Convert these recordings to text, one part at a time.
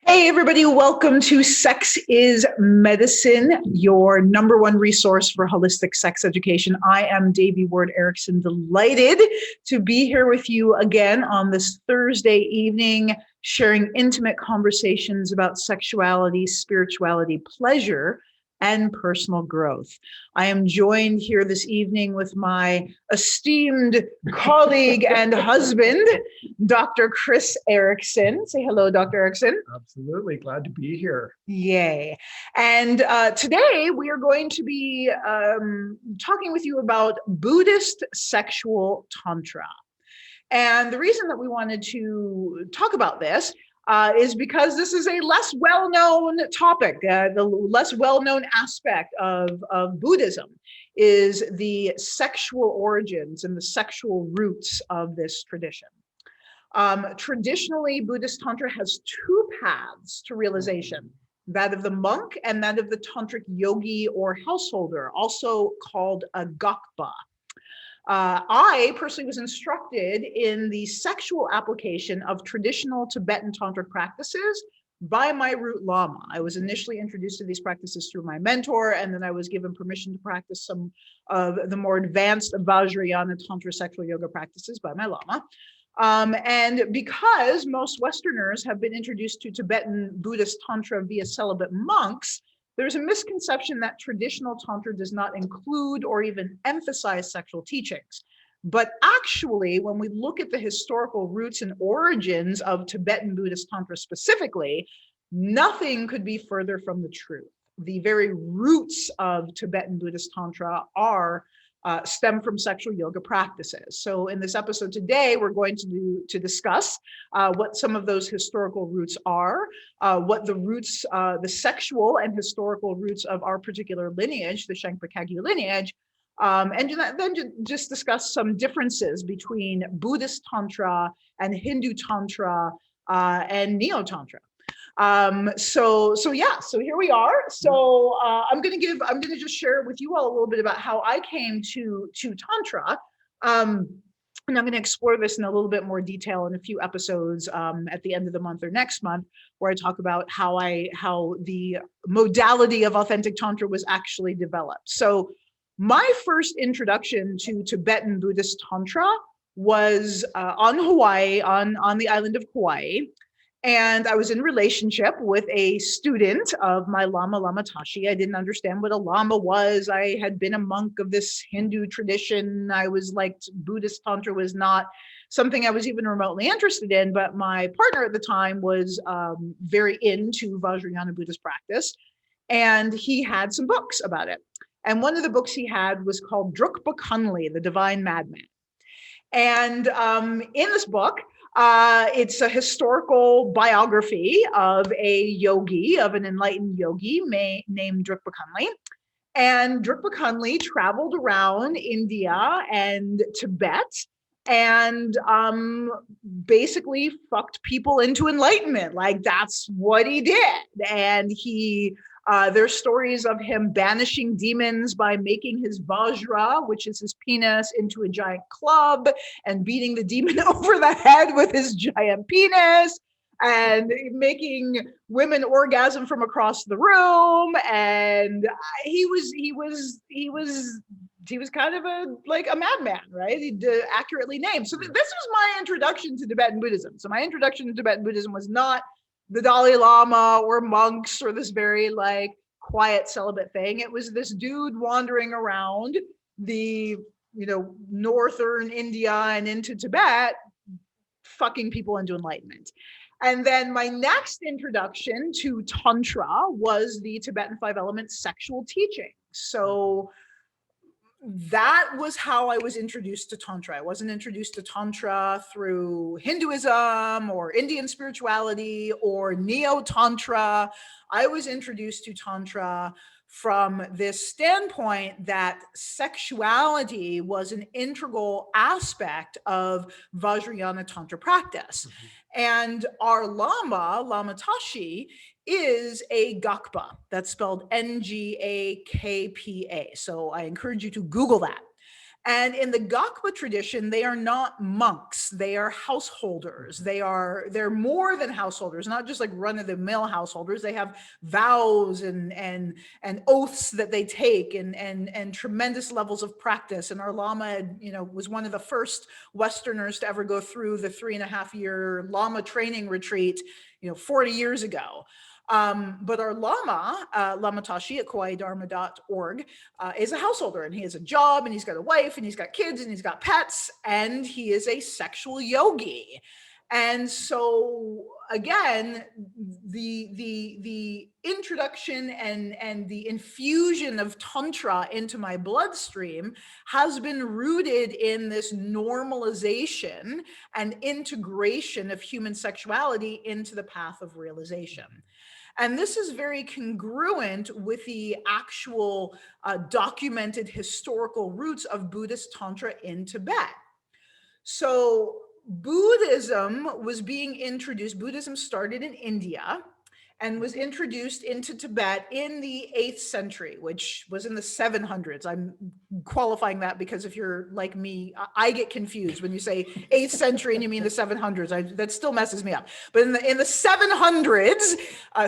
Hey, everybody, welcome to Sex is Medicine, your number one resource for holistic sex education. I am Devi Erickson, delighted to be here with you again on this Thursday evening, sharing intimate conversations about sexuality, spirituality, pleasure, and personal growth. I am joined here this evening with my esteemed colleague and husband, Dr. Chris Erickson. Say hello, Dr. Erickson. Absolutely. Glad to be here. Yay. And today we are going to be talking with you about Buddhist sexual Tantra. And the reason that we wanted to talk about this is because this is a less well-known topic. The less well-known aspect of Buddhism is the sexual origins and the sexual roots of this tradition. Traditionally, Buddhist Tantra has two paths to realization, that of the monk and that of the tantric yogi or householder, also called a gakpa. I personally was instructed in the sexual application of traditional Tibetan tantric practices by my root lama. I was initially introduced to these practices through my mentor, and then I was given permission to practice some of the more advanced Vajrayana Tantra sexual yoga practices by my lama. And because most Westerners have been introduced to Tibetan Buddhist Tantra via celibate monks, there's a misconception that traditional Tantra does not include or even emphasize sexual teachings. But actually, when we look at the historical roots and origins of Tibetan Buddhist Tantra specifically, nothing could be further from the truth. The very roots of Tibetan Buddhist Tantra stem from sexual yoga practices. So in this episode today, we're going to discuss what some of those historical roots are, what the roots, the sexual and historical roots of our particular lineage, the Shangpa Kagyu lineage, and then just discuss some differences between Buddhist Tantra and Hindu Tantra and Neo-Tantra. So here we are. So I'm going to just share with you all a little bit about how I came to Tantra. And I'm going to explore this in a little bit more detail in a few episodes at the end of the month or next month, where I talk about how the modality of authentic Tantra was actually developed. So my first introduction to Tibetan Buddhist Tantra was on Hawaii, on the island of Kauai. And I was in relationship with a student of my Lama, Lama Tashi. I didn't understand what a Lama was. I had been a monk of this Hindu tradition. I was like, Buddhist Tantra was not something I was even remotely interested in, but my partner at the time was very into Vajrayana Buddhist practice. And he had some books about it. And one of the books he had was called Drukpa Kunli, The Divine Madman. And in this book, it's a historical biography of a yogi, of an enlightened yogi named Drukpa Kunli. And Drukpa Kunli traveled around India and Tibet and basically fucked people into enlightenment. Like, that's what he did. And there's stories of him banishing demons by making his vajra, which is his penis, into a giant club and beating the demon over the head with his giant penis and making women orgasm from across the room. And he was kind of a madman, right? He accurately named. So this was my introduction to Tibetan Buddhism. So my introduction to Tibetan Buddhism was not the Dalai Lama or monks or this very quiet celibate thing. It was this dude wandering around the northern India and into Tibet, fucking people into enlightenment. And then my next introduction to Tantra was the Tibetan 5 Elements sexual teaching. So that was how I was introduced to Tantra. I wasn't introduced to Tantra through Hinduism or Indian spirituality or Neo-Tantra. I was introduced to Tantra from this standpoint that sexuality was an integral aspect of Vajrayana Tantra practice. Mm-hmm. And our Lama, Lama Tashi, is a Gakpa. That's spelled Ngakpa. So I encourage you to Google that. And in the Gakpa tradition, they are not monks, they are householders. They're more than householders, not just like run-of-the-mill householders. They have vows and oaths that they take and tremendous levels of practice. And our Lama, was one of the first Westerners to ever go through the 3.5-year Lama training retreat, 40 years ago. But our Lama, Lamatashi at KawaiiDharma.org, is a householder, and he has a job, and he's got a wife, and he's got kids, and he's got pets, and he is a sexual yogi. And so again, the introduction and the infusion of Tantra into my bloodstream has been rooted in this normalization and integration of human sexuality into the path of realization. And this is very congruent with the actual documented historical roots of Buddhist Tantra in Tibet. So Buddhism was being introduced. Buddhism started in India and was introduced into Tibet in the 8th century, which was in the 700s. I'm qualifying that because if you're like me, I get confused when you say 8th century and you mean the 700s. That still messes me up. But in the 700s,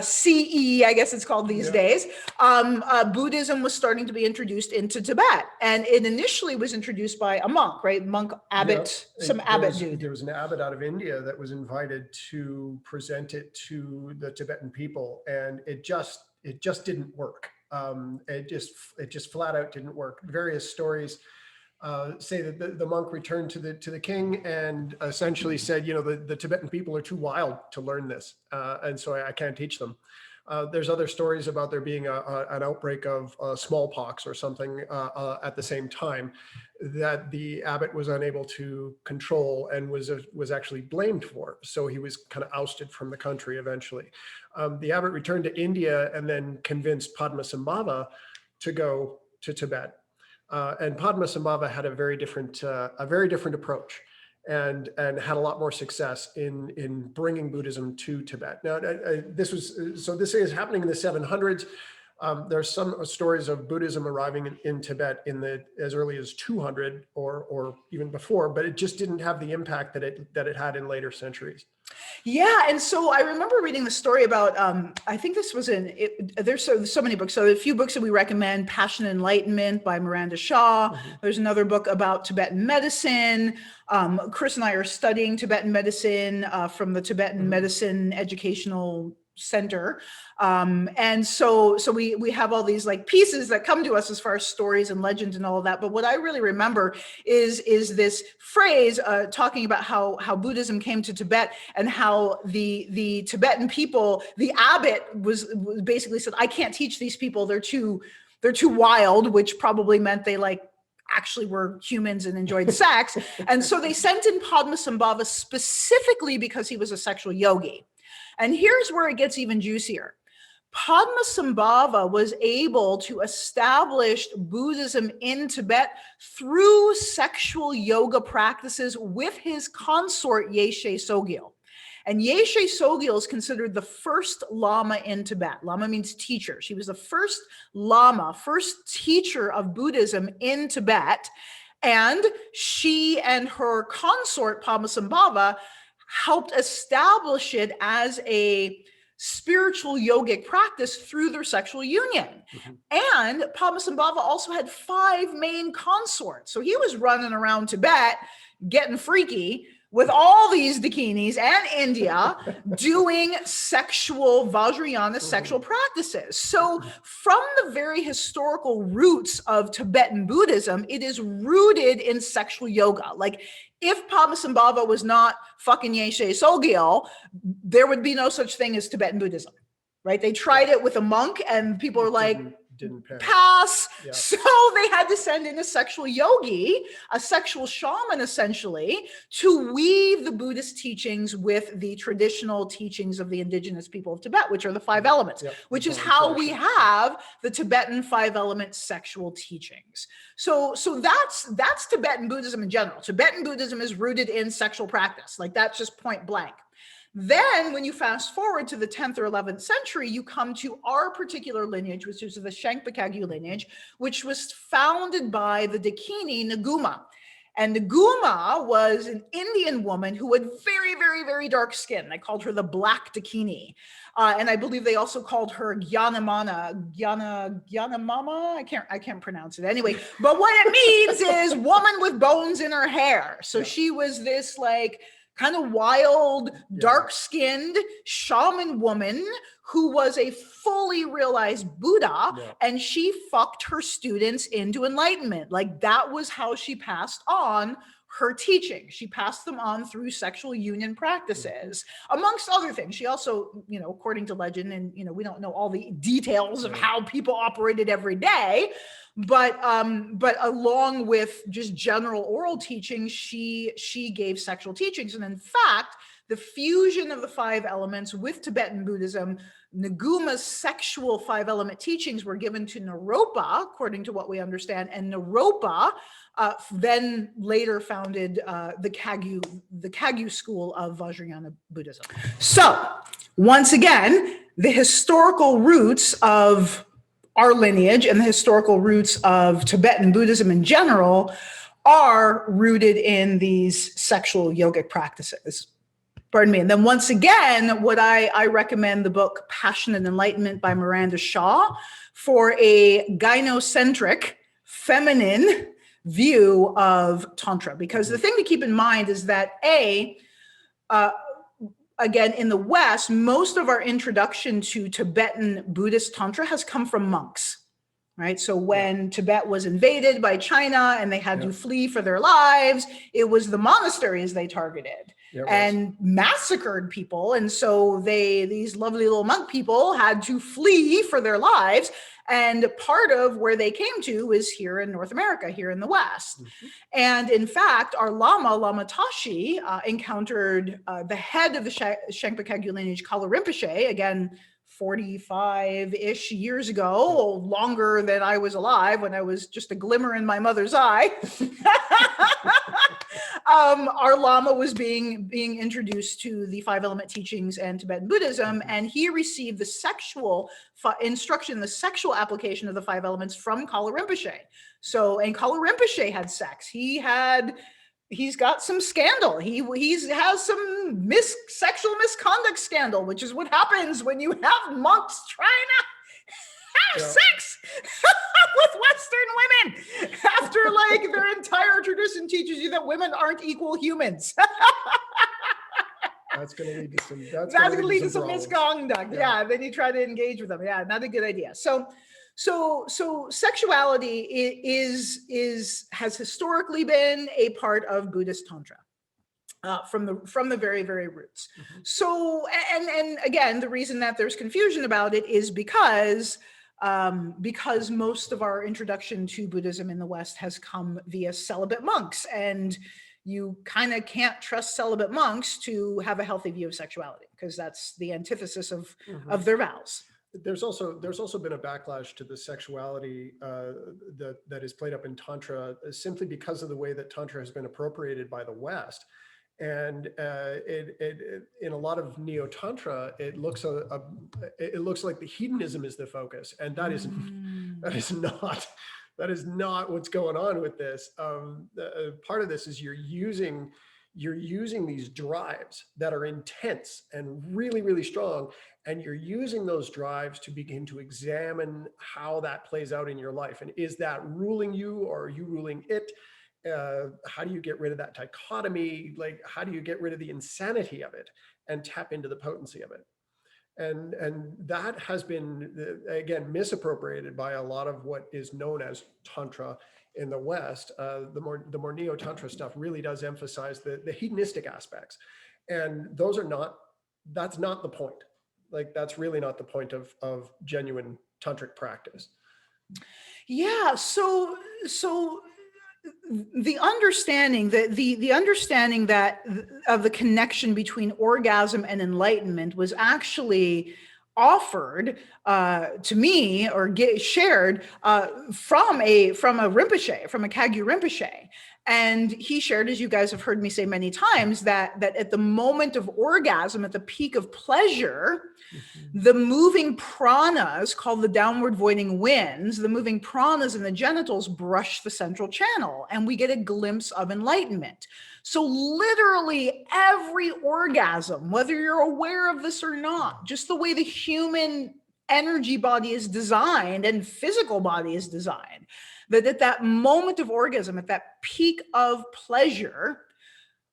CE, I guess it's called these days, Buddhism was starting to be introduced into Tibet. And it initially was introduced by a monk, right? Monk, abbot, abbot dude. There was an abbot out of India that was invited to present it to the Tibetan people, and it just didn't work. It just flat out didn't work. Various stories say that the monk returned to the king and essentially said, the Tibetan people are too wild to learn this, and so I can't teach them. There's other stories about there being an outbreak of smallpox or something at the same time that the abbot was unable to control and was actually blamed for. So he was kind of ousted from the country eventually. The abbot returned to India and then convinced Padmasambhava to go to Tibet. And Padmasambhava had a very different approach. And had a lot more success in bringing Buddhism to Tibet. Now, this is happening in the 700s. There's some stories of Buddhism arriving in Tibet as early as 200 or even before, but it just didn't have the impact that it had in later centuries. Yeah, and so I remember reading the story about, I think this was there's so many books. So a few books that we recommend, Passion and Enlightenment by Miranda Shaw. Mm-hmm. There's another book about Tibetan medicine. Chris and I are studying Tibetan medicine from the Tibetan Medicine Educational Center. And so we have all these like pieces that come to us as far as stories and legends and all of that. But what I really remember is this phrase talking about how Buddhism came to Tibet and how the Tibetan people, the abbot was basically said, I can't teach these people. They're too wild, which probably meant they actually were humans and enjoyed sex. And so they sent in Padmasambhava specifically because he was a sexual yogi. And here's where it gets even juicier. Padmasambhava was able to establish Buddhism in Tibet through sexual yoga practices with his consort Yeshe Sogyal. And Yeshe Sogyal is considered the first Lama in Tibet. Lama means teacher. She was the first Lama, first teacher of Buddhism in Tibet. And she and her consort Padmasambhava helped establish it as a spiritual yogic practice through their sexual union. Mm-hmm. And Padmasambhava also had 5 main consorts. So he was running around Tibet, getting freaky with all these dakinis and India doing sexual Vajrayana sexual practices. So from the very historical roots of Tibetan Buddhism, it is rooted in sexual yoga. Like if Padmasambhava was not fucking Yeshe Sogyal, there would be no such thing as Tibetan Buddhism, right? They tried it with a monk and people were like, didn't pass. Yeah. So they had to send in a sexual yogi, a sexual shaman essentially, to weave the Buddhist teachings with the traditional teachings of the indigenous people of Tibet, which are the 5 elements, which is how we have the Tibetan 5-element sexual teachings. So that's Tibetan Buddhism in general. Tibetan Buddhism is rooted in sexual practice. Like that's just point blank. Then when you fast forward to the 10th or 11th century, you come to our particular lineage, which is the Shankpa-Kagyu lineage, which was founded by the Dakini Nguma. And Nguma was an Indian woman who had very, very, very dark skin. They called her the Black Dakini. And I believe they also called her Gyanamama. I can't pronounce it anyway. But what it means is woman with bones in her hair. So she was this like kind of wild, dark-skinned shaman woman who was a fully realized Buddha, and she fucked her students into enlightenment. Like that was how she passed on her teaching. She passed them on through sexual union practices, amongst other things. She also, you know, according to legend, and you know, we don't know all the details of how people operated every day, but along with just general oral teaching, she gave sexual teachings. And in fact, the fusion of the 5 elements with Tibetan Buddhism, Nguma's sexual 5-element teachings were given to Naropa, according to what we understand, and Naropa then later founded the Kagyu school of Vajrayana Buddhism. So once again, the historical roots of our lineage and the historical roots of Tibetan Buddhism in general are rooted in these sexual yogic practices. Pardon me. And then once again, what I recommend the book Passion and Enlightenment by Miranda Shaw for a gynocentric, feminine view of Tantra. Because the thing to keep in mind is that again, in the West, most of our introduction to Tibetan Buddhist Tantra has come from monks. Right. So when Tibet was invaded by China and they had to flee for their lives, it was the monasteries they targeted and massacred people. And so these lovely little monk people had to flee for their lives. And part of where they came to is here in North America, here in the West. And in fact, our Lama Tashi, encountered the head of the Shankpa-Kagyu lineage, Kala Rinpoche, again, 45-ish years ago, longer than I was alive, when I was just a glimmer in my mother's eye. Our Lama was being introduced to the 5-element teachings and Tibetan Buddhism, and he received the sexual instruction, the sexual application of the 5 elements from Kala Rinpoche. So, and Kala Rinpoche had sex. He's got some scandal. He has some sexual misconduct scandal, which is what happens when you have monks trying to have sex with Western women after like their entire tradition teaches you that women aren't equal humans. That's going to lead to some. That's going to lead to some misconduct. Yeah, then you try to engage with them. Yeah, not a good idea. So sexuality has historically been a part of Buddhist Tantra from the very, very roots. So, and again, the reason that there's confusion about it is because most of our introduction to Buddhism in the West has come via celibate monks, and you kind of can't trust celibate monks to have a healthy view of sexuality, because that's the antithesis of their vows. There's also been a backlash to the sexuality that is played up in Tantra simply because of the way that Tantra has been appropriated by the West. And in a lot of neo-Tantra, it looks like the hedonism is the focus, and that is not what's going on with this. Part of this is you're using these drives that are intense and really, really strong, and you're using those drives to begin to examine how that plays out in your life. And is that ruling you, or are you ruling it? How do you get rid of that dichotomy? Like, how do you get rid of the insanity of it and tap into the potency of it? And that has been, again, misappropriated by a lot of what is known as Tantra in the West. The more neo-Tantra stuff really does emphasize the hedonistic aspects. And that's not the point. Like, that's really not the point of genuine tantric practice. Yeah. So the understanding that of the connection between orgasm and enlightenment was actually offered to me, or shared from a Rinpoche, from a Kagyu Rinpoche. And he shared, as you guys have heard me say many times, that at the moment of orgasm, at the peak of pleasure, the moving pranas, called the downward voiding winds, the moving pranas in the genitals brush the central channel, and we get a glimpse of enlightenment. So literally every orgasm, whether you're aware of this or not, just the way the human energy body is designed and physical body is designed, that at that moment of orgasm, at that peak of pleasure,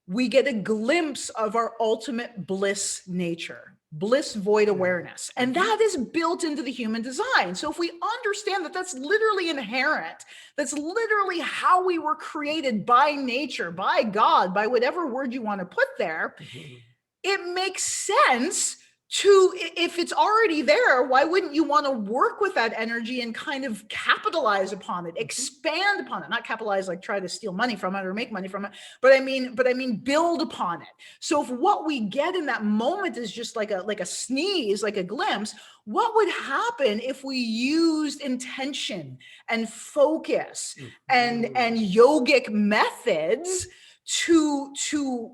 we get a glimpse of our ultimate bliss nature, bliss void awareness. And that is built into the human design. So if we understand that that's literally inherent, that's literally how we were created by nature, by God, by whatever word you want to put there, it makes sense to, if it's already there, why wouldn't you want to work with that energy and kind of capitalize upon it, expand upon it, not capitalize like try to steal money from it or make money from it, but I mean build upon it. So if what we get in that moment is just like a sneeze, like a glimpse, what would happen if we used intention and focus and yogic methods to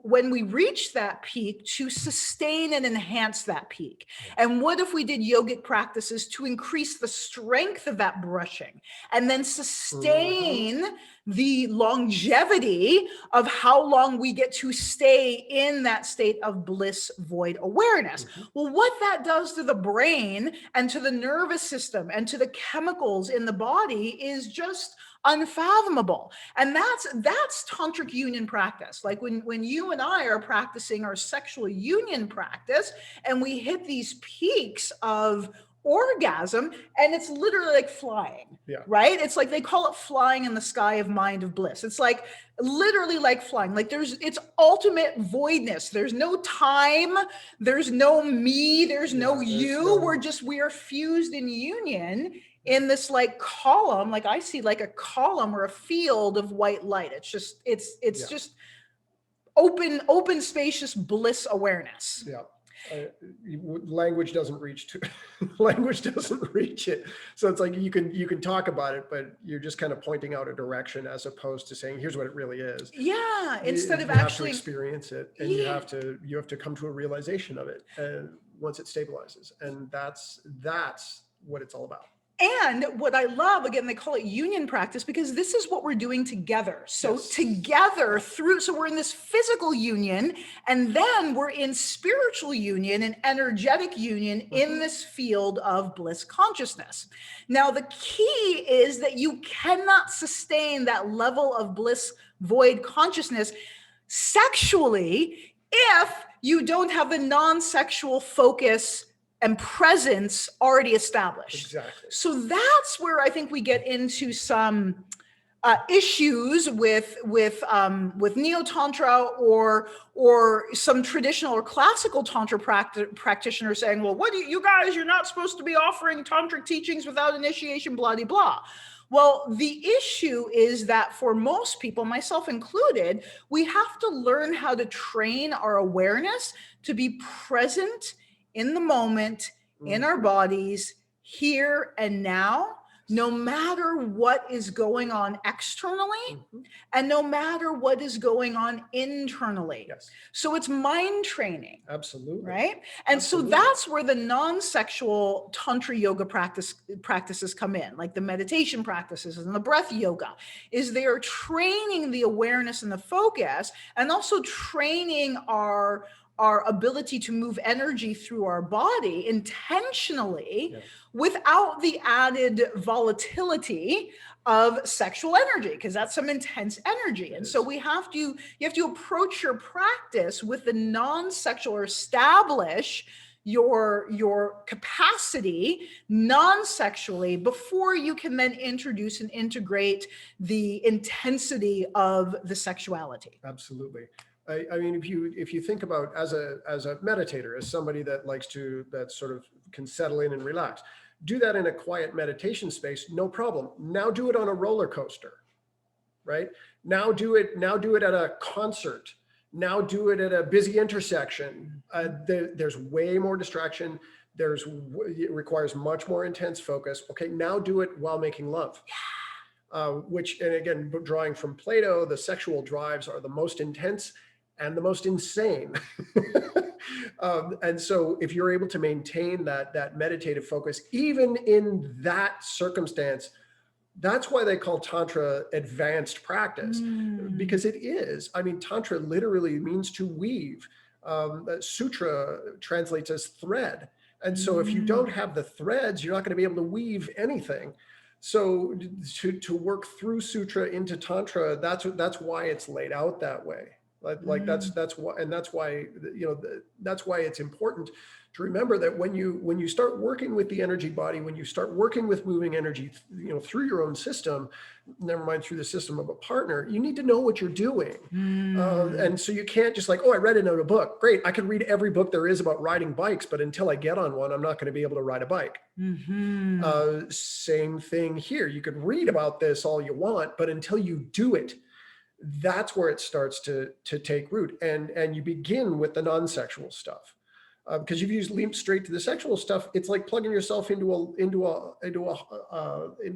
when we reach that peak, to sustain and enhance that peak? And what if we did yogic practices to increase the strength of that brushing and then sustain the longevity of how long we get to stay in that state of bliss void awareness? Well, what that does to the brain and to the nervous system and to the chemicals in the body is just unfathomable. And that's tantric union practice. Like when you and I are practicing our sexual union practice and we hit these peaks of orgasm, and it's literally like flying, right? It's like they call it flying in the sky of mind of bliss. It's like literally like flying. Like it's ultimate voidness. There's no time, there's no me, there's no you. We are fused in union in this like column, like I see like a column or a field of white light. It's just just open spacious bliss awareness. Language doesn't reach to language doesn't reach it. So it's like you can talk about it, but you're just kind of pointing out a direction as opposed to saying here's what it really is. Instead of you actually have to experience it, and you have to come to a realization of it once it stabilizes, and that's what it's all about. And what I love, again, they call it union practice because this is what we're doing together. So together so we're in this physical union, and then we're in spiritual union and energetic union in this field of bliss consciousness. Now, the key is that you cannot sustain that level of bliss void consciousness sexually if you don't have the non-sexual focus and presence already established. Exactly. So that's where I think we get into some issues with neo-tantra or some traditional or classical tantra practitioners saying, well, what do you guys, you're not supposed to be offering tantric teachings without initiation, blah, blah, blah. Well, the issue is that for most people, myself included, we have to learn how to train our awareness to be present in the moment, in our bodies, here and now, no matter what is going on externally and no matter what is going on internally. So it's mind training. Absolutely. Right? And so that's where the non-sexual tantra yoga practices come in, like the meditation practices and the breath yoga, is they are training the awareness and the focus, and also training our ability to move energy through our body intentionally without the added volatility of sexual energy, because that's some intense energy. And so you have to approach your practice with the non-sexual, or establish your capacity non-sexually before you can then introduce and integrate the intensity of the sexuality. Absolutely. I mean, if you think about as a meditator, as somebody that sort of can settle in and relax, do that in a quiet meditation space, no problem. Now do it on a roller coaster, right? Now do it at a concert. Now do it at a busy intersection. There's way more distraction. It requires much more intense focus. Okay, now do it while making love. which, and again, drawing from Plato, the sexual drives are the most intense and the most insane. And so if you're able to maintain that meditative focus, even in that circumstance, that's why they call Tantra advanced practice, because it is. I mean, Tantra literally means to weave. Sutra translates as thread. And so if you don't have the threads, you're not going to be able to weave anything. So to work through Sutra into Tantra, that's why it's laid out that way. Like that's why, and that's why, that's why it's important to remember that when you start working with the energy body, when you start working with moving energy, through your own system, never mind through the system of a partner, you need to know what you're doing. And so you can't just like, oh, I read it in a book. Great. I could read every book there is about riding bikes, but until I get on one, I'm not going to be able to ride a bike. Same thing here. You could read about this all you want, but until you do it, that's where it starts to take root. And you begin with the non-sexual stuff. Because if you leap straight to the sexual stuff, it's like plugging yourself into a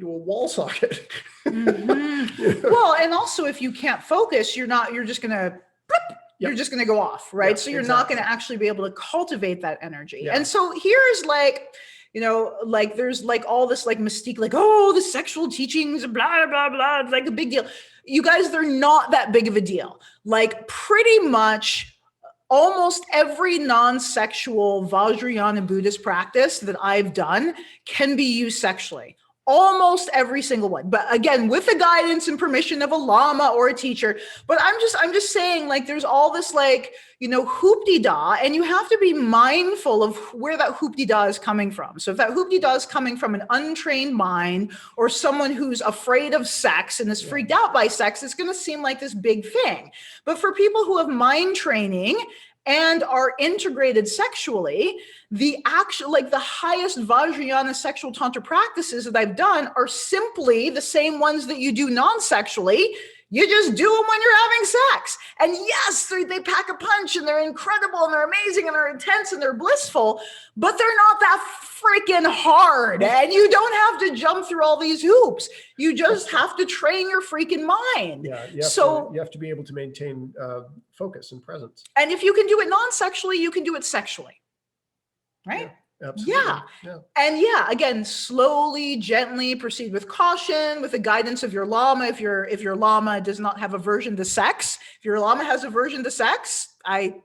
wall socket. Well, and also if you can't focus, you're just gonna you're just gonna go off, right? So you're not gonna actually be able to cultivate that energy. And so here's like, like there's like all this like mystique, like, oh, the sexual teachings, blah, blah, blah, it's like a big deal. You guys, they're not that big of a deal. Like pretty much almost every non-sexual Vajrayana Buddhist practice that I've done can be used sexually. Almost every single one. But again, with the guidance and permission of a lama or a teacher. But I'm just saying, like, there's all this like, hoop-de-da, and you have to be mindful of where that hoop-de-da is coming from. So if that hoop-de-da is coming from an untrained mind or someone who's afraid of sex and is freaked out by sex, it's going to seem like this big thing. But for people who have mind training and are integrated sexually, the highest Vajrayana sexual Tantra practices that I've done are simply the same ones that you do non-sexually. You just do them when you're having sex. And yes, they pack a punch and they're incredible and they're amazing and they're intense and they're blissful, but they're not that freaking hard. And you don't have to jump through all these hoops. You just have to train your freaking mind. Yeah, you have to be able to maintain focus and presence. And if you can do it non-sexually, you can do it sexually, right? Yeah. Absolutely. And again, slowly, gently proceed with caution, with the guidance of your lama. If your lama does not have aversion to sex, if your lama has aversion to sex,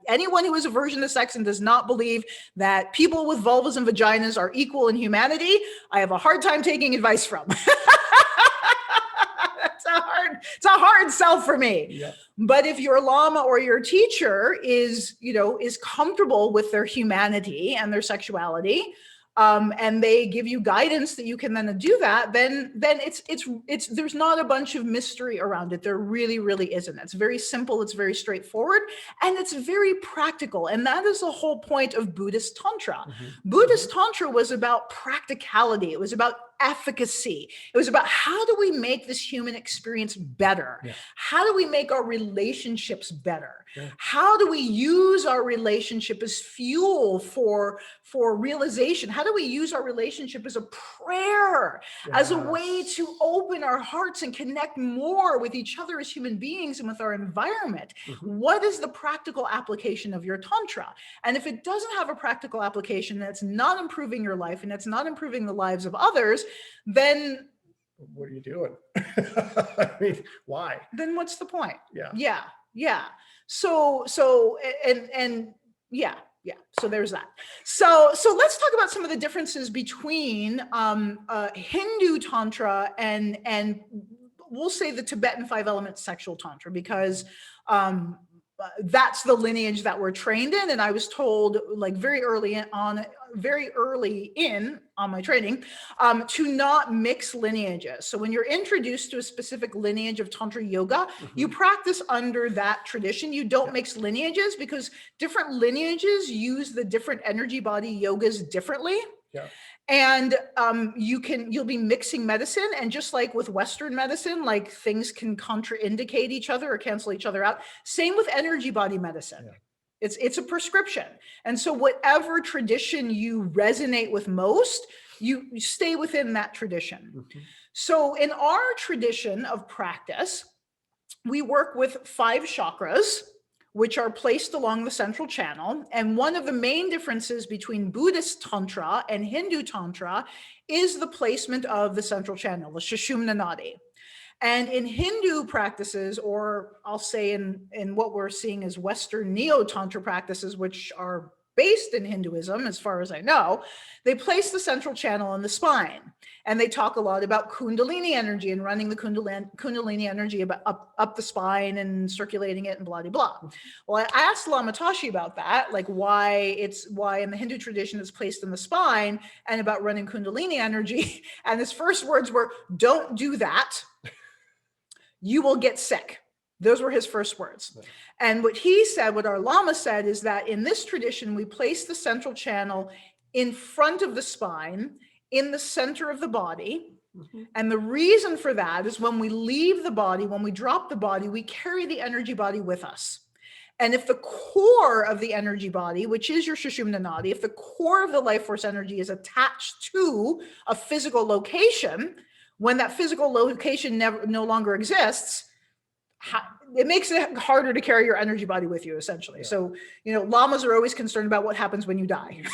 anyone who has aversion to sex and does not believe that people with vulvas and vaginas are equal in humanity, I have a hard time taking advice from. It's a hard sell for me. Yeah. But if your lama or your teacher is comfortable with their humanity and their sexuality, and they give you guidance that you can then do that, then it's there's not a bunch of mystery around it. There really, really isn't. It's very simple. It's very straightforward, and it's very practical. And that is the whole point of Buddhist Tantra. Buddhist Tantra was about practicality. It was about efficacy. It was about how do we make this human experience better? How do we make our relationships better? How do we use our relationship as fuel for realization? How do we use our relationship as a prayer, as a way to open our hearts and connect more with each other as human beings and with our environment? What is the practical application of your Tantra? And if it doesn't have a practical application, and it's not improving your life and it's not improving the lives of others, then what are you doing? I mean, why? Then what's the point? Yeah. So there's that. So let's talk about some of the differences between Hindu Tantra and we'll say the Tibetan 5-element sexual Tantra, because that's the lineage that we're trained in. And I was told like very early in on my training to not mix lineages. So when you're introduced to a specific lineage of Tantra yoga, you practice under that tradition. You don't mix lineages, because different lineages use the different energy body yogas differently. And you'll be mixing medicine, and just like with Western medicine, like things can contraindicate each other or cancel each other out. Same with energy body medicine. It's a prescription. And so whatever tradition you resonate with most, you stay within that tradition. Mhm. So in our tradition of practice, we work with 5 chakras, which are placed along the central channel. And one of the main differences between Buddhist Tantra and Hindu Tantra is the placement of the central channel, the Sushumna Nadi. And in Hindu practices, or I'll say in what we're seeing as Western Neo-Tantra practices, which are based in Hinduism, as far as I know, they place the central channel in the spine. And they talk a lot about Kundalini energy and running the Kundalini energy up the spine and circulating it and blah, blah, blah. Well, I asked Lama Tashi about that, like why in the Hindu tradition it's placed in the spine and about running Kundalini energy. And his first words were, don't do that. You will get sick. Those were his first words. And what he said, what our Lama said, is that in this tradition, we place the central channel in front of the spine, in the center of the body. Mm-hmm. And the reason for that is when we leave the body, when we drop the body, we carry the energy body with us. And if the core of the energy body, which is your Sushumna Nadi, if the core of the life force energy is attached to a physical location, when that physical location no longer exists, it makes it harder to carry your energy body with you, essentially. Yeah. So, lamas are always concerned about what happens when you die.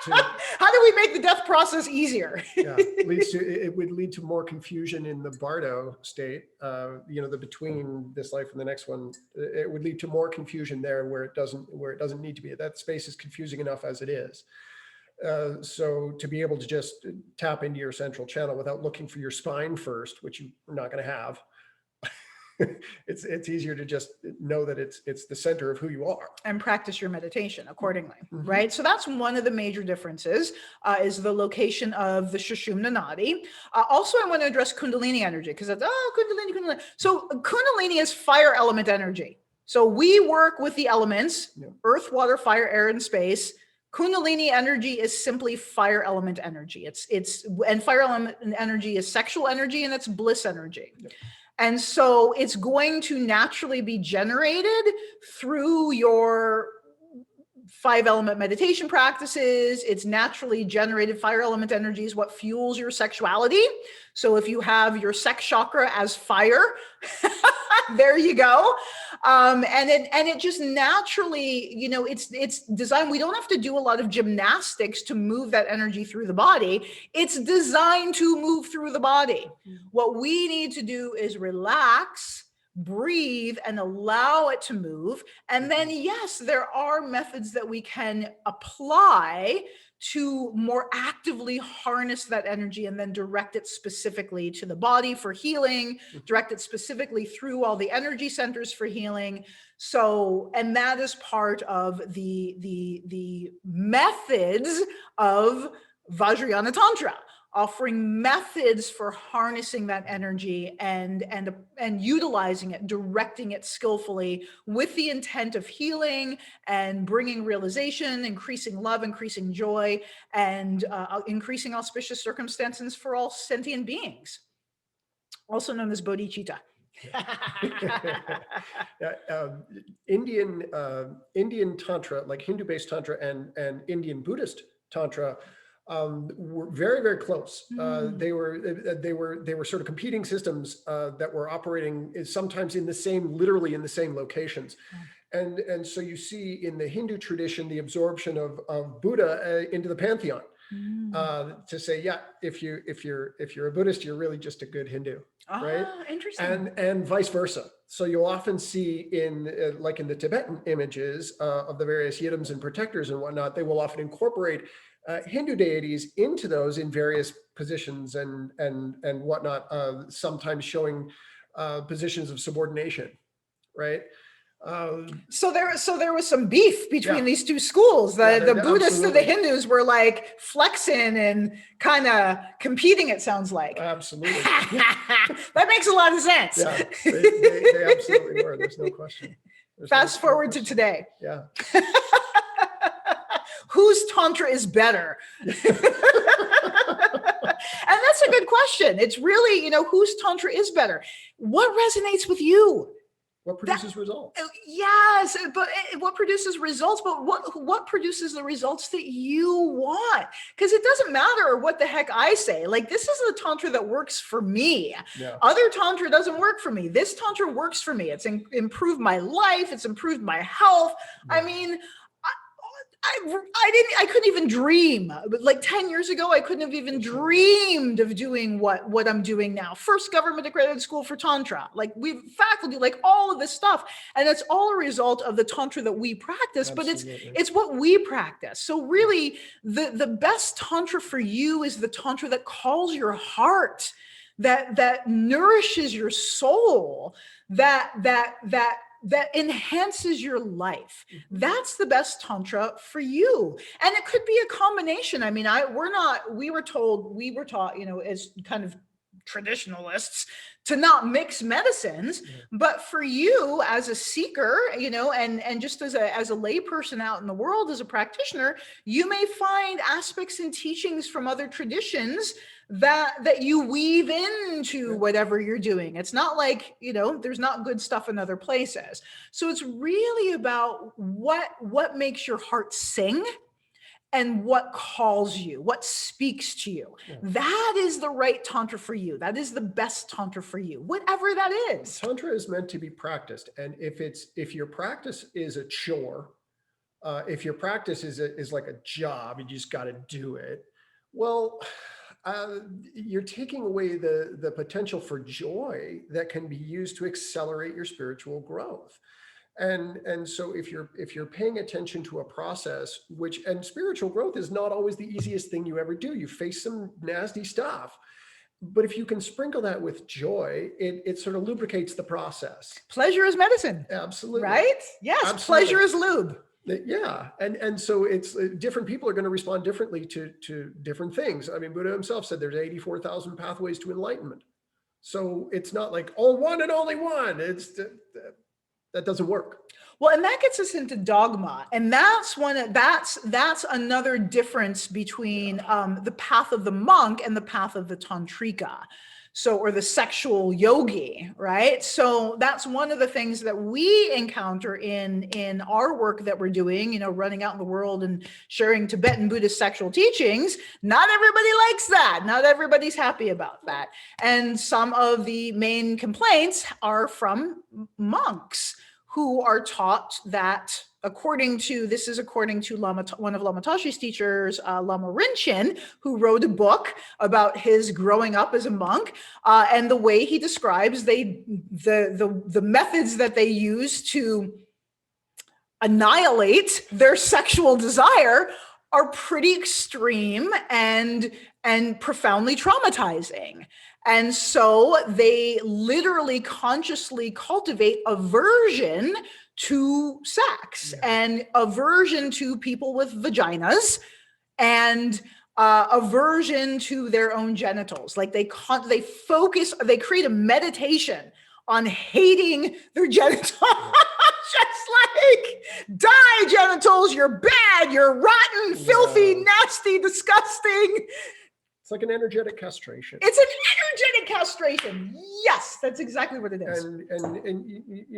How do we make the death process easier? Yeah, it would lead to more confusion in the bardo state, the between this life and the next one. It would lead to more confusion there where it doesn't need to be. That space is confusing enough as it is. So to be able to just tap into your central channel without looking for your spine first, which you're not going to have, it's easier to just know that it's the center of who you are and practice your meditation accordingly. Mm-hmm. Right? So that's one of the major differences, is the location of the Sushumna Nadi. Also, I want to address Kundalini energy, because it's, Kundalini. So Kundalini is fire element energy. So we work with the elements, earth, water, fire, air, and space. Kundalini energy is simply fire element energy. And fire element energy is sexual energy, and it's bliss energy. Yep. And so it's going to naturally be generated through your 5 element meditation practices. It's naturally generated. Fire element energy is what fuels your sexuality. So if you have your sex chakra as fire, there you go. And it just naturally, it's designed. We don't have to do a lot of gymnastics to move that energy through the body. It's designed to move through the body. What we need to do is relax, breathe, and allow it to move. And then, yes, there are methods that we can apply to more actively harness that energy and then direct it specifically to the body for healing, direct it specifically through all the energy centers for healing. So, and that is part of the methods of Vajrayana Tantra, offering methods for harnessing that energy and utilizing it, directing it skillfully with the intent of healing and bringing realization, increasing love, increasing joy, and increasing auspicious circumstances for all sentient beings, also known as bodhicitta. Indian Tantra, like Hindu-based Tantra and Indian Buddhist Tantra, were very, very close. They were sort of competing systems that were operating sometimes literally in the same locations. And so you see in the Hindu tradition the absorption of Buddha into the pantheon, to say, yeah, if you're a Buddhist, you're really just a good Hindu, right? Interesting. And vice versa. So you'll often see in like in the Tibetan images of the various yidams and protectors and whatnot, they will often incorporate Hindu deities into those in various positions and whatnot, sometimes showing positions of subordination, right? So there was some beef between these two schools. The Buddhists and the Hindus were like flexing and kind of competing, it sounds like. Absolutely. That makes a lot of sense. Yeah, they absolutely were. There's no question. Fast forward to today. Yeah. Whose Tantra is better? And that's a good question. It's really, whose Tantra is better? What resonates with you? What produces results? Yes, but what produces results, but what produces the results that you want? Because it doesn't matter what the heck I say. Like, this is the Tantra that works for me. Yeah. Other Tantra doesn't work for me. This Tantra works for me. It's improved my life. It's improved my health. Yeah. I mean, I couldn't even dream. Like 10 years ago, I couldn't have even dreamed of doing what I'm doing now. First government accredited school for Tantra. Like, we've faculty, like all of this stuff. And it's all a result of the Tantra that we practice, Absolutely. but it's what we practice. So really the best Tantra for you is the Tantra that calls your heart, that nourishes your soul, that enhances your life. That's the best Tantra for you. And it could be a combination. I mean, we were taught, as kind of traditionalists, to not mix medicines. Yeah. But for you as a seeker, and just as a lay person out in the world, as a practitioner, you may find aspects and teachings from other traditions that you weave into whatever you're doing. It's not like, there's not good stuff in other places. So it's really about what makes your heart sing and what calls you, what speaks to you. Yeah. That is the right Tantra for you. That is the best Tantra for you, whatever that is. Tantra is meant to be practiced. And if your practice is a chore, if your practice is like a job, you just got to do it, well, you're taking away the potential for joy that can be used to accelerate your spiritual growth. And so if you're paying attention to a process, and spiritual growth is not always the easiest thing you ever do. You face some nasty stuff, but if you can sprinkle that with joy, it sort of lubricates the process. Pleasure is medicine. Absolutely. Right? Yes. Absolutely. Pleasure is lube. Yeah. And so it's different people are going to respond differently to different things. I mean, Buddha himself said there's 84,000 pathways to enlightenment. So it's not like, one and only one. That doesn't work. Well, and that gets us into dogma. And that's another difference between the path of the monk and the path of the tantrika. So, or the sexual yogi, right? So that's one of the things that we encounter in our work that we're doing, running out in the world and sharing Tibetan Buddhist sexual teachings. Not everybody likes that. Not everybody's happy about that. And some of the main complaints are from monks who are taught that according to one of Lama Tashi's teachers, Lama Rinchen, who wrote a book about his growing up as a monk, and the way he describes the methods that they use to annihilate their sexual desire are pretty extreme and profoundly traumatizing. And so they literally consciously cultivate aversion to sex and aversion to people with vaginas and aversion to their own genitals. Like they create a meditation on hating their genitals. Just like, die genitals, you're bad, you're rotten, filthy, nasty, disgusting. It's like an energetic castration. It's an energetic castration. Yes, that's exactly what it is. And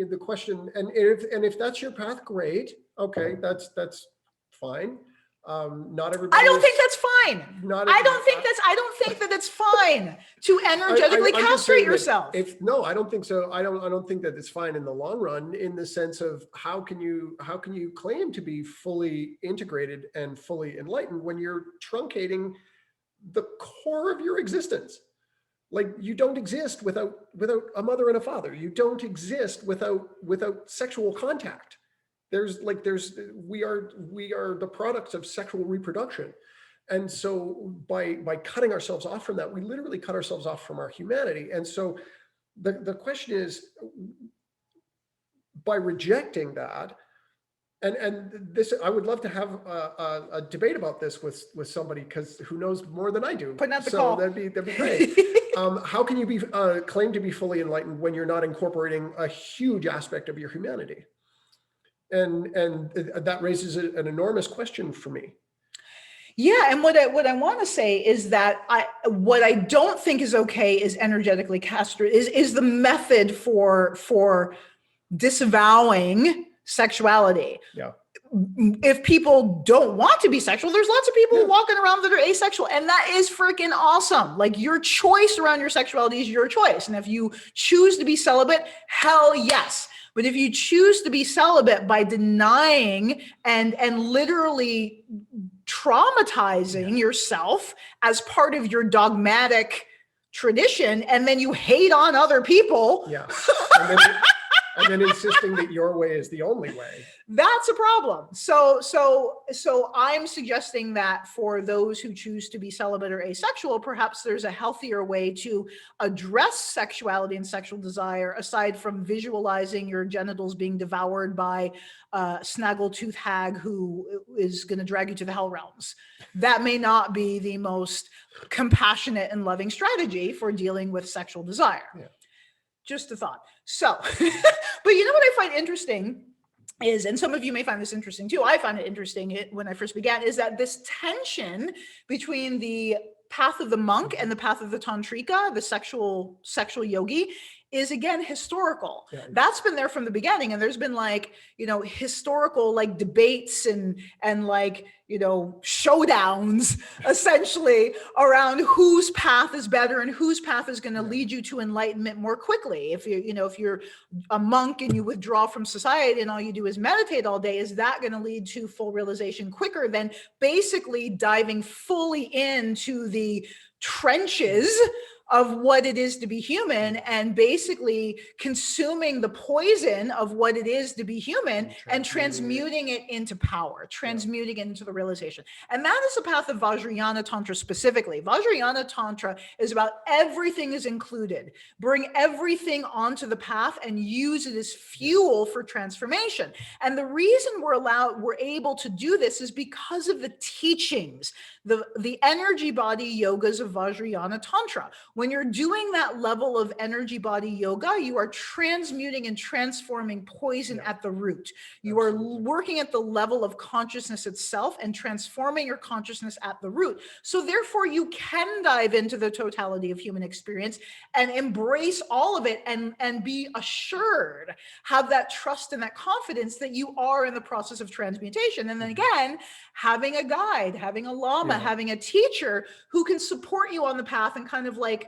the question, and if that's your path, great. Okay, that's fine. Not everybody. I don't think that's fine. I don't think that it's fine to energetically castrate yourself. I don't think so. I don't think that it's fine in the long run, in the sense of how can you claim to be fully integrated and fully enlightened when you're truncating the core of your existence? Like, you don't exist without a mother and a father. You don't exist without sexual contact. We are the products of sexual reproduction. And so by cutting ourselves off from that, we literally cut ourselves off from our humanity. And so the question is, by rejecting that, and this, I would love to have a debate about this with somebody, because who knows more than I do. Putting out the call. That'd be great. How can you claim to be fully enlightened when you're not incorporating a huge aspect of your humanity? And that raises an enormous question for me. Yeah, and what I want to say is that what I don't think is okay is energetically castrate is the method for disavowing sexuality. Yeah. If people don't want to be sexual, there's lots of people walking around that are asexual, and that is freaking awesome. Like, your choice around your sexuality is your choice. And if you choose to be celibate, hell yes. But if you choose to be celibate by denying and literally traumatizing yourself as part of your dogmatic tradition, and then you hate on other people, and then insisting that your way is the only way, that's a problem. So I'm suggesting that for those who choose to be celibate or asexual, perhaps there's a healthier way to address sexuality and sexual desire, aside from visualizing your genitals being devoured by a snaggletooth hag who is going to drag you to the hell realms. That may not be the most compassionate and loving strategy for dealing with sexual desire. Yeah. Just a thought. So, but you know what I find interesting is, and some of you may find this interesting too, I found it interesting when I first began, is that this tension between the path of the monk and the path of the tantrika, the sexual yogi, is again historical. Yeah. That's been there from the beginning, and there's been like, historical like debates and like, showdowns essentially around whose path is better and whose path is going to lead you to enlightenment more quickly. If if you're a monk and you withdraw from society and all you do is meditate all day, is that going to lead to full realization quicker than basically diving fully into the trenches of what it is to be human and basically consuming the poison of what it is to be human and transmuting it into power, transmuting it into the realization. And that is the path of Vajrayana Tantra specifically. Vajrayana Tantra is about everything is included. Bring everything onto the path and use it as fuel for transformation. And the reason we're able to do this is because of the teachings, the energy body yogas of Vajrayana Tantra. When you're doing that level of energy body yoga, you are transmuting and transforming poison at the root. You are working at the level of consciousness itself and transforming your consciousness at the root. So therefore, you can dive into the totality of human experience and embrace all of it and be assured, have that trust and that confidence that you are in the process of transmutation. And then again, having a guide, having a lama, having a teacher who can support you on the path and kind of like,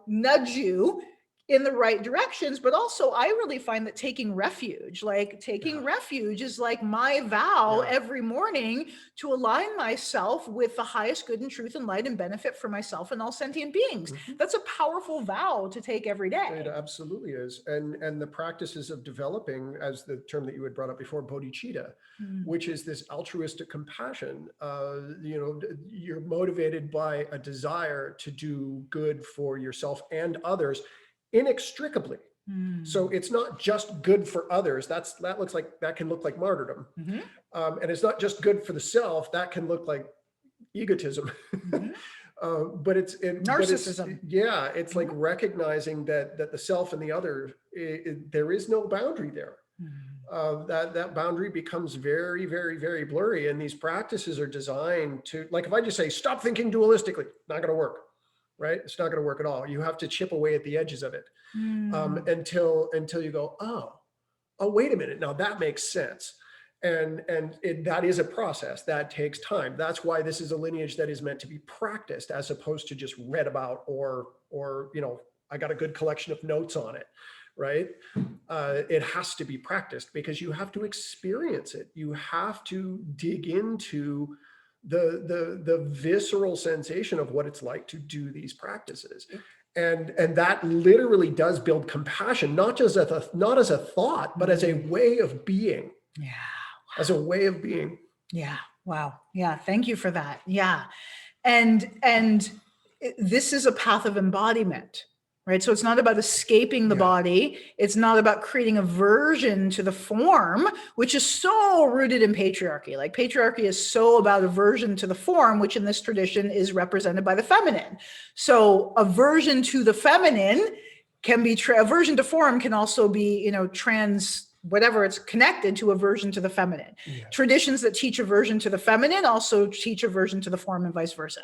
nudge you in the right directions. But also I really find that taking refuge is like my vow every morning to align myself with the highest good and truth and light and benefit for myself and all sentient beings. That's a powerful vow to take every day. It absolutely is. And the practices of developing, as the term that you had brought up before, bodhicitta, which is this altruistic compassion. You're motivated by a desire to do good for yourself and others inextricably. So it's not just good for others. that can look like martyrdom. And it's not just good for the self. That can look like egotism. But it's narcissism. It's like recognizing that the self and the other, there is no boundary there. That boundary becomes very, very, very blurry. And these practices are designed to, like, if I just say, stop thinking dualistically, not going to work, right? It's not going to work at all. You have to chip away at the edges of it until you go, oh, wait a minute. Now that makes sense. And that is a process that takes time. That's why this is a lineage that is meant to be practiced as opposed to just read about or I got a good collection of notes on it. Right? It has to be practiced because you have to experience it. You have to dig into the visceral sensation of what it's like to do these practices. And that literally does build compassion, not as a thought, but as a way of being. Yeah. Wow. As a way of being. Yeah. Wow. Yeah. Thank you for that. Yeah. And this is a path of embodiment. Right. So it's not about escaping the body. It's not about creating aversion to the form, which is so rooted in patriarchy. Like patriarchy is so about aversion to the form, which in this tradition is represented by the feminine. So aversion to the feminine can be aversion to form can also be, trans, whatever it's connected to aversion to the feminine. Traditions that teach aversion to the feminine also teach aversion to the form and vice versa.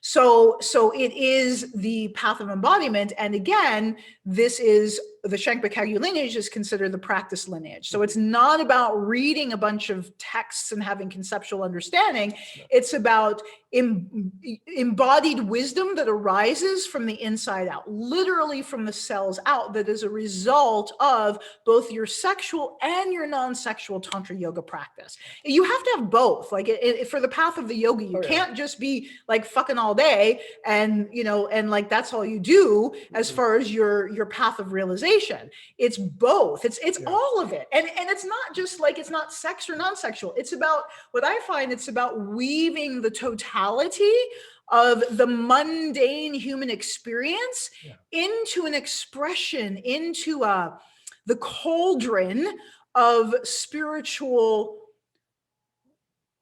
So it is the path of embodiment. And again, this is the Shankpa-Kagyu lineage is considered the practice lineage. So it's not about reading a bunch of texts and having conceptual understanding. It's about embodied wisdom that arises from the inside out, literally from the cells out, that is a result of both your sexual and your non-sexual Tantra yoga practice. You have to have both. Like for the path of the yogi, you can't just be like fucking all day and, you know, and like that's all you do as far as your path of realization. It's both. It's all of it. And it's not just like, it's not sex or non-sexual. It's about, what I find, it's about weaving the totality of the mundane human experience into an expression, into the cauldron of spiritual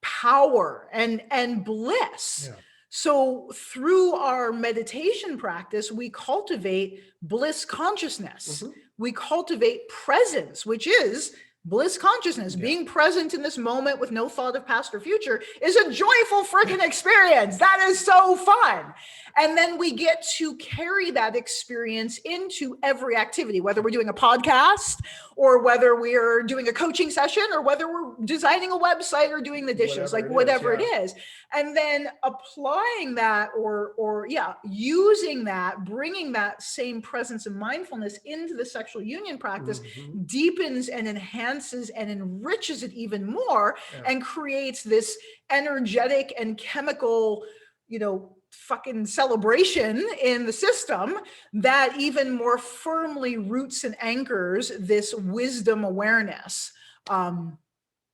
power and bliss. So through our meditation practice, we cultivate bliss consciousness. We cultivate presence, which is bliss consciousness. Being present in this moment with no thought of past or future is a joyful freaking experience. That is so fun. And then we get to carry that experience into every activity, whether we're doing a podcast or whether we're doing a coaching session or whether we're designing a website or doing the dishes, whatever it is. And then applying that or using that, bringing that same presence and mindfulness into the sexual union practice deepens and enhances and enriches it even more and creates this energetic and chemical, you know, fucking celebration in the system that even more firmly roots and anchors this wisdom awareness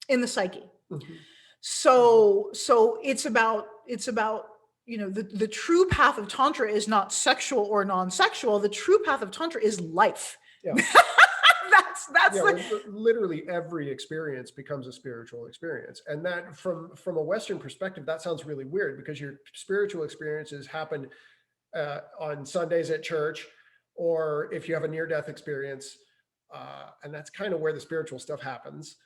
in the psyche. So it's about, you know, the true path of Tantra is not sexual or non-sexual. The true path of Tantra is life. That's like, literally every experience becomes a spiritual experience. And that from a Western perspective, that sounds really weird because your spiritual experiences happen on Sundays at church, or if you have a near-death experience, and that's kind of where the spiritual stuff happens.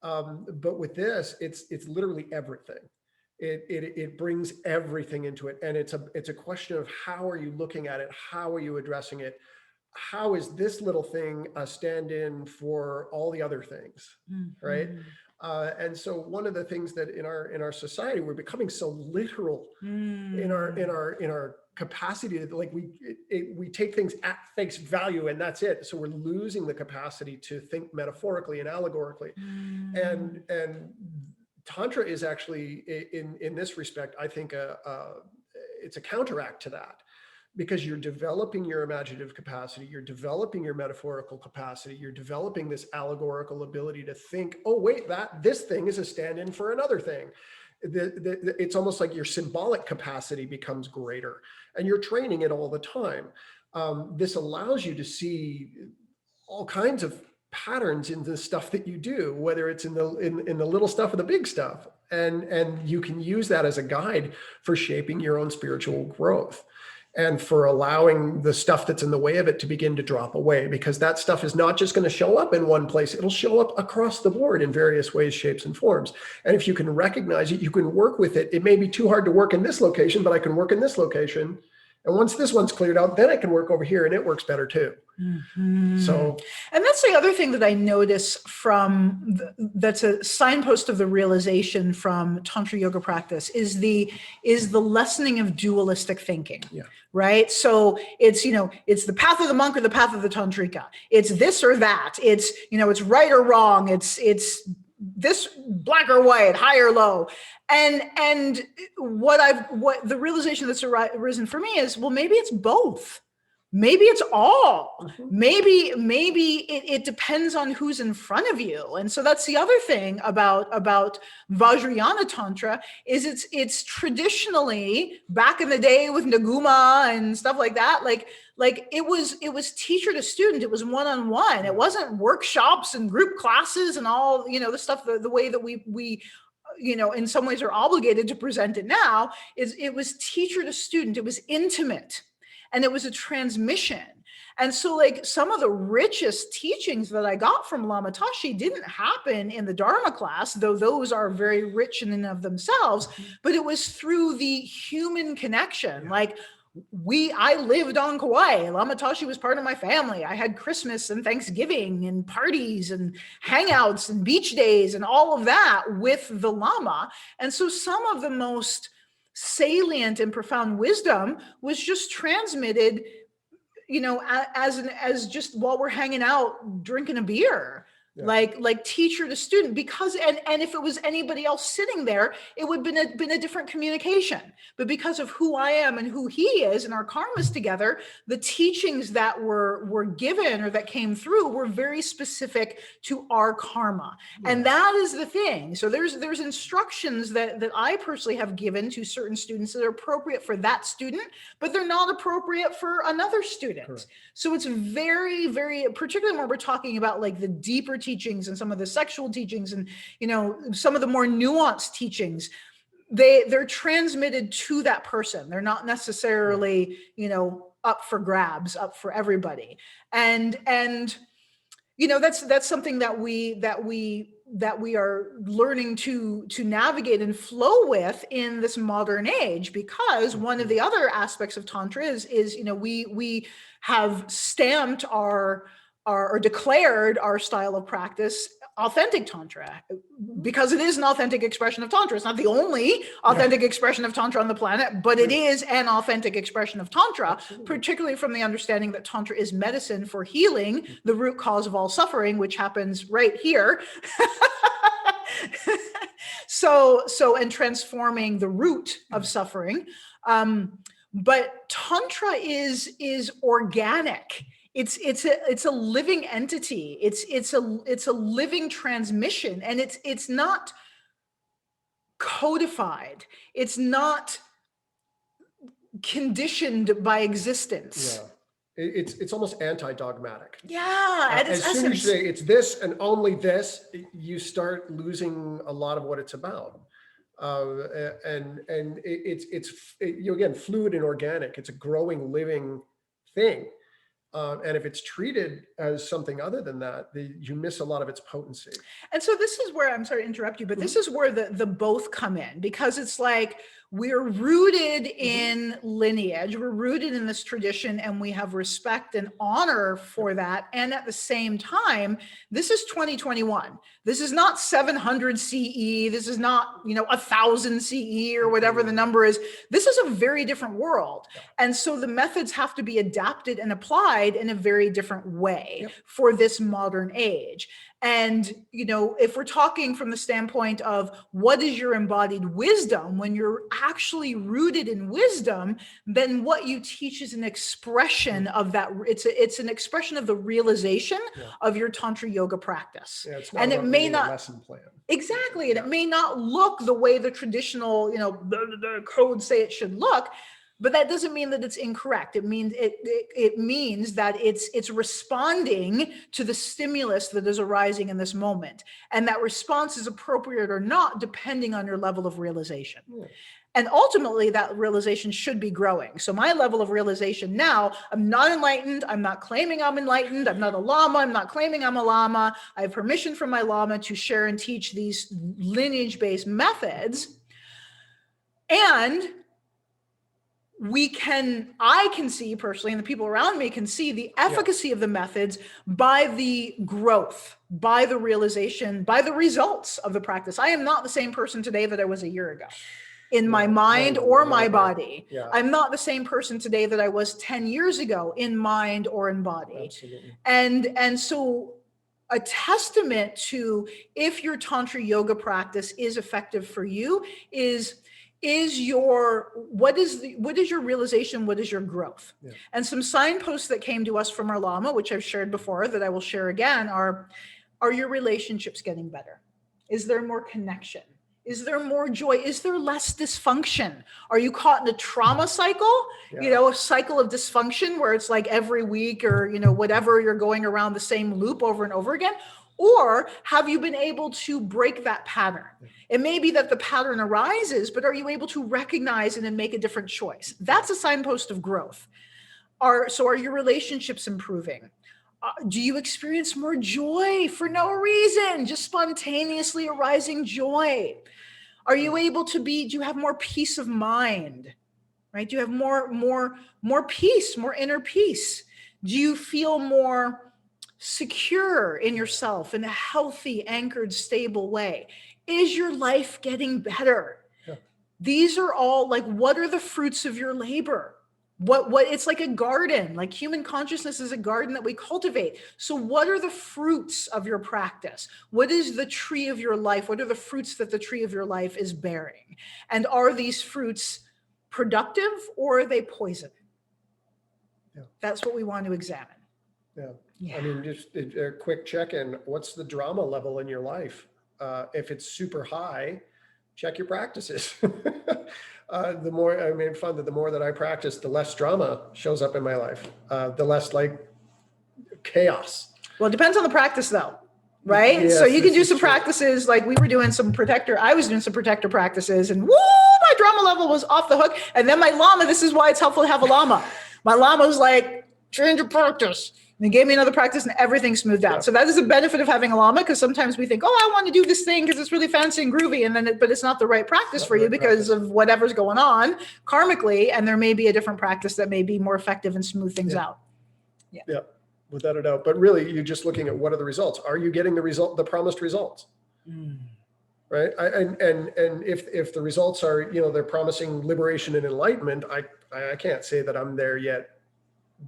But with this, it's literally everything. It brings everything into it. And it's a question of how are you looking at it? How are you addressing it? How is this little thing a stand-in for all the other things, right? And so one of the things that in our society, we're becoming so literal in our capacity to, like, we take things at face value and that's it. So we're losing the capacity to think metaphorically and allegorically. And Tantra is actually in this respect, I think it's a counteract to that. Because you're developing your imaginative capacity, you're developing your metaphorical capacity, you're developing this allegorical ability to think, oh, wait, this thing is a stand-in for another thing. It's almost like your symbolic capacity becomes greater and you're training it all the time. This allows you to see all kinds of patterns in the stuff that you do, whether it's in the little stuff or the big stuff. And you can use that as a guide for shaping your own spiritual growth. And for allowing the stuff that's in the way of it to begin to drop away, because that stuff is not just going to show up in one place. It'll show up across the board in various ways, shapes, and forms. And if you can recognize it, you can work with it. It may be too hard to work in this location, but I can work in this location. And once this one's cleared out, then I can work over here and it works better too. So, and that's the other thing that I notice from that's a signpost of the realization from Tantra yoga practice is the lessening of dualistic thinking. Right. So it's, you know, it's the path of the monk or the path of the tantrika. It's this or that. It's, you know, it's right or wrong. It's this black or white, high or low. And what the realization that's arisen for me is, well, maybe it's both. Maybe it's all. Maybe it depends on who's in front of you. And so that's the other thing about Vajrayana Tantra is it's traditionally, back in the day with Naguma and stuff like that, like it was teacher to student. It was one-on-one. It wasn't workshops and group classes and all, you know, the stuff, the way that we you know, in some ways are obligated to present it now. It was teacher to student. It was intimate. And it was a transmission. And so like some of the richest teachings that I got from Lama Tashi didn't happen in the Dharma class, though those are very rich in and of themselves, but it was through the human connection. Like I lived on Kauai. Lama Tashi was part of my family. I had Christmas and Thanksgiving and parties and hangouts and beach days and all of that with the Lama. And so some of the most salient and profound wisdom was just transmitted, as just while we're hanging out drinking a beer. Yeah. Like teacher to student, because and if it was anybody else sitting there, it would have been a different communication. But because of who I am and who he is and our karmas together, the teachings that were given or that came through were very specific to our karma. Yeah. And that is the thing. So there's instructions that I personally have given to certain students that are appropriate for that student, but they're not appropriate for another student. Correct. So it's very, very, particularly when we're talking about like the deeper teachings and some of the sexual teachings and, some of the more nuanced teachings, they're transmitted to that person. They're not necessarily, up for grabs, up for everybody. And that's something that we are learning to navigate and flow with in this modern age, because one of the other aspects of Tantra is we have stamped or declared our style of practice authentic Tantra, because it is an authentic expression of Tantra. It's not the only authentic expression of Tantra on the planet, but it is an authentic expression of Tantra. Absolutely. Particularly from the understanding that Tantra is medicine for healing the root cause of all suffering, which happens right here. So and transforming the root of suffering. But Tantra is organic. It's a living entity. It's a living transmission, and it's not codified. It's not conditioned by existence. Yeah. It's almost anti-dogmatic. Yeah, at its as soon as you say it's this and only this, you start losing a lot of what it's about. It's again, fluid and organic. It's a growing, living thing. And if it's treated as something other than that, you miss a lot of its potency. And so this is where, I'm sorry to interrupt you, but this is where the both come in, because it's like we're rooted in lineage, we're rooted in this tradition, and we have respect and honor for that. And at the same time, this is 2021. This is not 700 CE. This is not, 1000 CE or whatever the number is. This is a very different world. And so the methods have to be adapted and applied in a very different way for this modern age. And, if we're talking from the standpoint of what is your embodied wisdom, when you're actually rooted in wisdom, then what you teach is an expression of that. It's an expression of the realization of your Tantra yoga practice. Yeah, it's not and it may not lesson plan. Exactly. And it may not look the way the traditional, the codes say it should look. But that doesn't mean that it's incorrect. It means it means that it's responding to the stimulus that is arising in this moment. And that response is appropriate or not, depending on your level of realization. Yeah. And ultimately, that realization should be growing. So my level of realization now, I'm not enlightened. I'm not claiming I'm enlightened. I'm not a Lama. I'm not claiming I'm a Lama. I have permission from my Lama to share and teach these lineage-based methods. And I can see personally, and the people around me can see the efficacy of the methods by the growth, by the realization, by the results of the practice. I am not the same person today that I was a year ago in my mind or my body. Yeah. I'm not the same person today that I was 10 years ago in mind or in body. Absolutely. And so a testament to if your Tantra yoga practice is effective for you is what is your realization? What is your growth? Yeah. And some signposts that came to us from our Lama, which I've shared before, that I will share again, are your relationships getting better? Is there more connection? Is there more joy? Is there less dysfunction? Are you caught in a trauma cycle? Yeah. A cycle of dysfunction where it's like every week or, whatever, you're going around the same loop over and over again? Or have you been able to break that pattern? It may be that the pattern arises, but are you able to recognize it and make a different choice? That's a signpost of growth. Are your relationships improving? Do you experience more joy for no reason, just spontaneously arising joy? Are you able to do you have more peace of mind, right? Do you have more peace, more inner peace? Do you feel more secure in yourself in a healthy, anchored, stable way? Is your life getting better? Yeah. These are all like, what are the fruits of your labor? What it's like a garden, like human consciousness is a garden that we cultivate. So what are the fruits of your practice? What is the tree of your life? What are the fruits that the tree of your life is bearing? And are these fruits productive or are they poison? Yeah. That's what we want to examine. Yeah. Yeah. I mean, just a quick check-in. What's the drama level in your life? If it's super high, check your practices. The more, I mean, fun that the more that I practice, the less drama shows up in my life, the less like chaos. Well, it depends on the practice though, right? Yes, So you can this do is some true. practices, like I was doing some protector practices, and woo, my drama level was off the hook. And then my lama, this is why it's helpful to have a lama. My lama was like, change your practice. And he gave me another practice and everything smoothed out. Yeah. So that is a benefit of having a lama, because sometimes we think, oh, I want to do this thing because it's really fancy and groovy. And then, but it's not the right practice for you because of whatever's going on karmically. And there may be a different practice that may be more effective and smooth things out. Yeah, without a doubt. But really, you're just looking at what are the results. Are you getting the promised results? Right. And if the results are, they're promising liberation and enlightenment, I can't say that I'm there yet,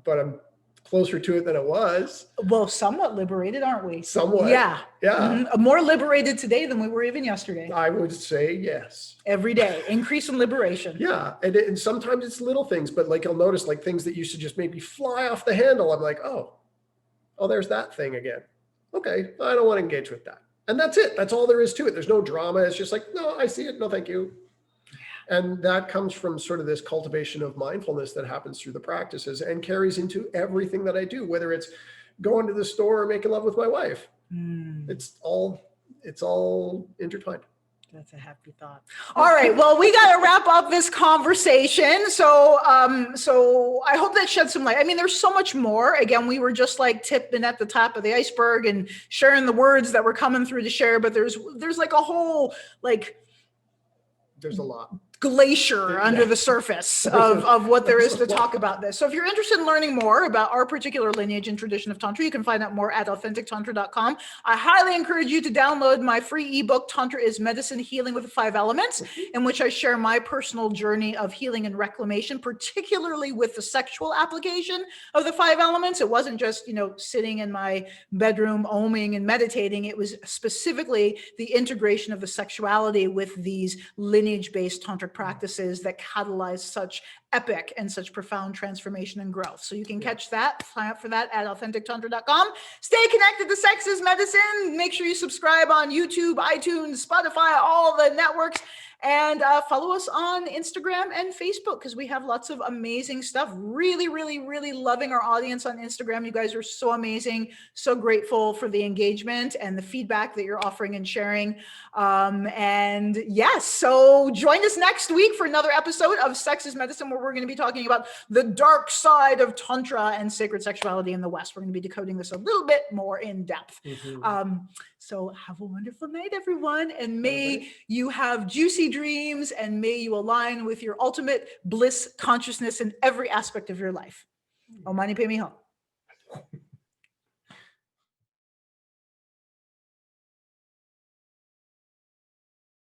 but I'm closer to it than I was. Well, somewhat liberated, aren't we? Somewhat. Yeah. Yeah. More liberated today than we were even yesterday. I would say yes. Every day, increase in liberation. Yeah. And sometimes it's little things, but like I'll notice like things that used to just maybe fly off the handle. I'm like, oh, there's that thing again. Okay. I don't want to engage with that. And that's it. That's all there is to it. There's no drama. It's just like, no, I see it. No, thank you. And that comes from sort of this cultivation of mindfulness that happens through the practices and carries into everything that I do, whether it's going to the store or making love with my wife. It's all intertwined. That's a happy thought. All right. Well, we got to wrap up this conversation. So I hope that shed some light. I mean, there's so much more. Again, we were just like tipping at the top of the iceberg and sharing the words that were coming through to share, but there's like a whole, like, there's a lot. Glacier under the surface of what there is to talk about this. So if you're interested in learning more about our particular lineage and tradition of Tantra, you can find out more at authentictantra.com. I highly encourage you to download my free ebook, Tantra is Medicine, Healing with the 5 Elements, in which I share my personal journey of healing and reclamation, particularly with the sexual application of the 5 elements. It wasn't just, sitting in my bedroom, oming and meditating. It was specifically the integration of the sexuality with these lineage-based Tantric practices that catalyze such epic and such profound transformation and growth. So you can catch that, sign up for that at authentictantra.com. Stay connected to Sex is Medicine. Make sure you subscribe on YouTube, iTunes, Spotify, all the networks, and follow us on Instagram and Facebook, because we have lots of amazing stuff. Really, really, really loving our audience on Instagram. You guys are so amazing. So grateful for the engagement and the feedback that you're offering and sharing. And yes, so join us next week for another episode of Sex is Medicine, where we're going to be talking about the dark side of Tantra and sacred sexuality in the West. We're going to be decoding this a little bit more in depth. So have a wonderful night, everyone. And may you have juicy dreams, and may you align with your ultimate bliss consciousness in every aspect of your life. Om Mani Padme Hum.